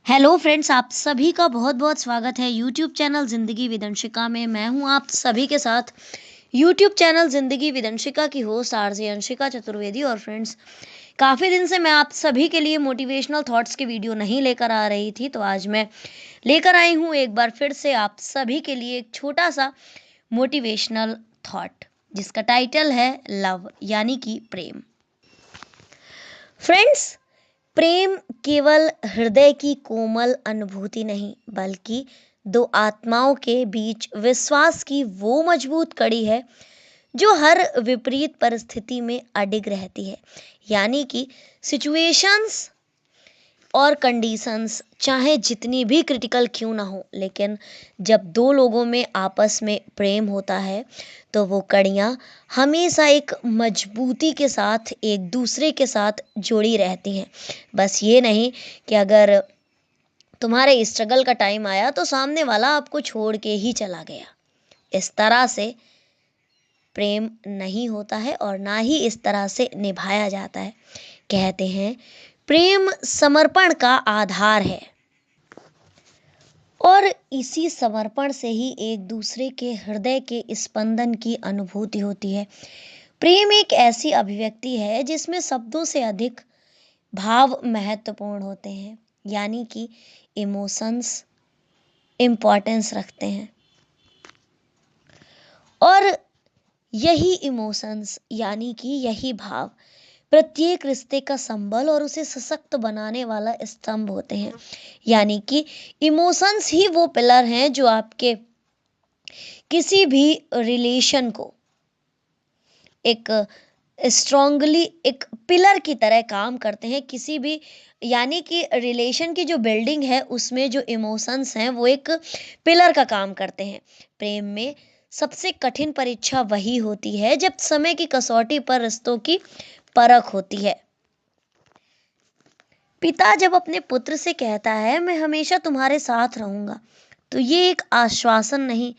Hello friends, आप सभी का बहुत बहुत स्वागत है यूट्यूब चैनल ज़िंदगी विदंशिका में। मैं हूं आप सभी के साथ यूट्यूब चैनल ज़िंदगी विदंशिका की होस्ट आरजे अंशिका चतुर्वेदी। और फ्रेंड्स, काफ़ी दिन से मैं आप सभी के लिए मोटिवेशनल थॉट्स की वीडियो नहीं लेकर आ रही थी, तो आज मैं लेकर आई हूं एक बार फिर से आप सभी के लिए एक छोटा सा मोटिवेशनल थॉट, जिसका टाइटल है लव, यानी कि प्रेम। फ्रेंड्स, प्रेम केवल हृदय की कोमल अनुभूति नहीं, बल्कि दो आत्माओं के बीच विश्वास की वो मजबूत कड़ी है जो हर विपरीत परिस्थिति में अडिग रहती है। यानी कि सिचुएशंस और कंडीशंस चाहे जितनी भी क्रिटिकल क्यों ना हो, लेकिन जब दो लोगों में आपस में प्रेम होता है तो वो कड़ियाँ हमेशा एक मजबूती के साथ एक दूसरे के साथ जुड़ी रहती हैं। बस ये नहीं कि अगर तुम्हारे स्ट्रगल का टाइम आया तो सामने वाला आपको छोड़ के ही चला गया। इस तरह से प्रेम नहीं होता है और ना ही इस तरह से निभाया जाता है। कहते हैं प्रेम समर्पण का आधार है, और इसी समर्पण से ही एक दूसरे के हृदय के स्पंदन की अनुभूति होती है। प्रेम एक ऐसी अभिव्यक्ति है जिसमें शब्दों से अधिक भाव महत्वपूर्ण होते हैं, यानी कि इमोशंस इम्पोर्टेंस रखते हैं। और यही इमोशंस यानी कि यही भाव प्रत्येक रिश्ते का संबल और उसे सशक्त बनाने वाला स्तंभ होते हैं। यानी कि इमोशंस ही वो पिलर हैं जो आपके किसी भी रिलेशन को एक स्ट्रांगली एक पिलर की तरह काम करते हैं। किसी भी यानी कि रिलेशन की जो बिल्डिंग है उसमें जो इमोशंस हैं वो एक पिलर का काम करते हैं। प्रेम में सबसे कठिन परीक्षा वही होती है जब समय की कसौटी पर रिश्तों की परख होती है। पिता जब अपने पुत्र से कहता है मैं हमेशा तुम्हारे साथ रहूंगा, तो ये एक आश्वासन नहीं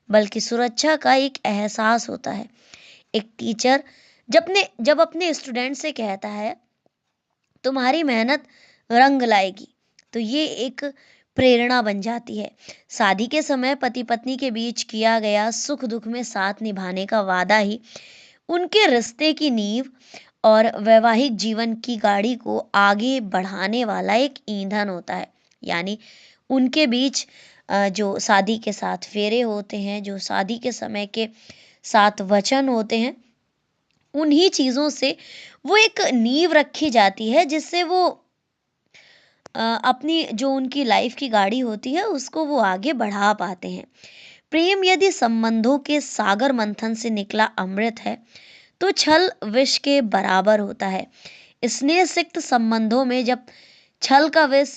बल्कि सुरक्षा का एक एहसास होता है। एक टीचर जब अपने स्टूडेंट से कहता है तुम्हारी मेहनत रंग लाएगी, तो ये एक प्रेरणा बन जाती है। शादी के समय पति पत्नी के बीच किया गया सुख दुख में साथ निभाने का वादा ही उनके रिश्ते की नींव और वैवाहिक जीवन की गाड़ी को आगे बढ़ाने वाला एक ईंधन होता है। यानी उनके बीच जो शादी के साथ फेरे होते हैं, जो शादी के समय के साथ वचन होते हैं, उन्हीं चीज़ों से वो एक नींव रखी जाती है जिससे वो अपनी जो उनकी लाइफ की गाड़ी होती है उसको वो आगे बढ़ा पाते हैं। प्रेम यदि संबंधों के सागर मंथन से निकला अमृत है तो छल विष के बराबर होता है। स्नेह सिक्त संबंधों में जब छल का विष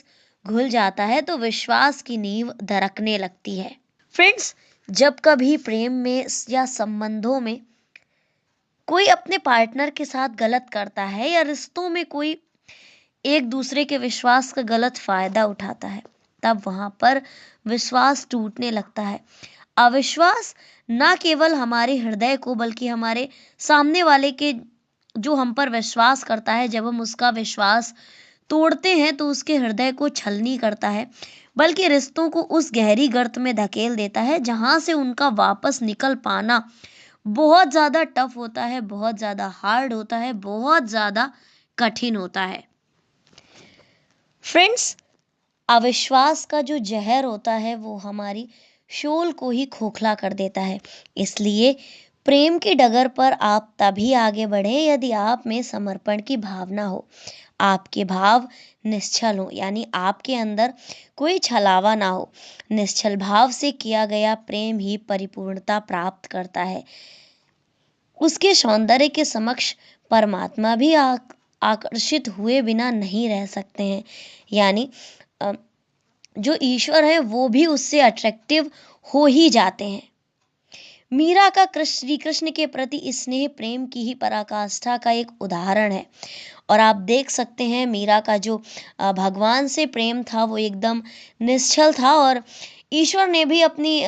घुल जाता है तो विश्वास की नींव दरकने लगती है। फ्रेंड्स, जब कभी प्रेम में या संबंधों में कोई अपने पार्टनर के साथ गलत करता है या रिश्तों में कोई एक दूसरे के विश्वास का गलत फायदा उठाता है, तब वहां पर विश्वास टूटने लगता है। अविश्वास ना केवल हमारे हृदय को बल्कि हमारे सामने वाले के जो हम पर विश्वास करता है, जब हम उसका विश्वास तोड़ते हैं तो उसके हृदय को छलनी करता है, बल्कि रिश्तों को उस गहरी गर्त में धकेल देता है जहां से उनका वापस निकल पाना बहुत ज्यादा टफ होता है, बहुत ज्यादा हार्ड होता है, बहुत ज्यादा कठिन होता है। फ्रेंड्स, अविश्वास का जो जहर होता है वो हमारी शोल को ही खोखला कर देता है। इसलिए प्रेम की डगर पर आप तभी आगे बढ़े यदि आप में समर्पण की भावना हो, आपके भाव निश्चल हो, यानी आपके अंदर कोई छलावा ना हो। निश्चल भाव से किया गया प्रेम ही परिपूर्णता प्राप्त करता है। उसके सौंदर्य के समक्ष परमात्मा भी आकर्षित हुए बिना नहीं रह सकते हैं। यानी जो ईश्वर है वो भी उससे अट्रैक्टिव हो ही जाते हैं। मीरा का श्री कृष्ण के प्रति स्नेह प्रेम की ही पराकाष्ठा का एक उदाहरण है। और आप देख सकते हैं मीरा का जो भगवान से प्रेम था वो एकदम निश्चल था, और ईश्वर ने भी अपनी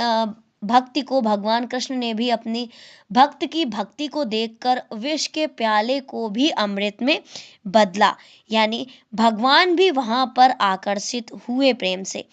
भक्ति को भगवान कृष्ण ने भी अपनी भक्त की भक्ति को देखकर विष के प्याले को भी अमृत में बदला। यानी भगवान भी वहां पर आकर्षित हुए प्रेम से।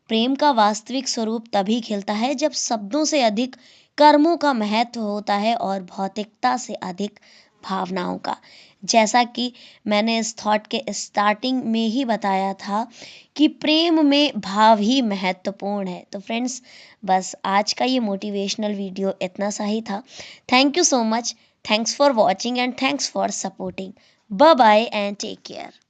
प्रेम का वास्तविक स्वरूप तभी खिलता है जब शब्दों से अधिक कर्मों का महत्व होता है और भौतिकता से अधिक भावनाओं का। जैसा कि मैंने इस थॉट के स्टार्टिंग में ही बताया था कि प्रेम में भाव ही महत्वपूर्ण है। तो फ्रेंड्स, बस आज का ये मोटिवेशनल वीडियो इतना सा ही था। Thank you so much. Thanks for watching and thanks for supporting. Bye bye and take care.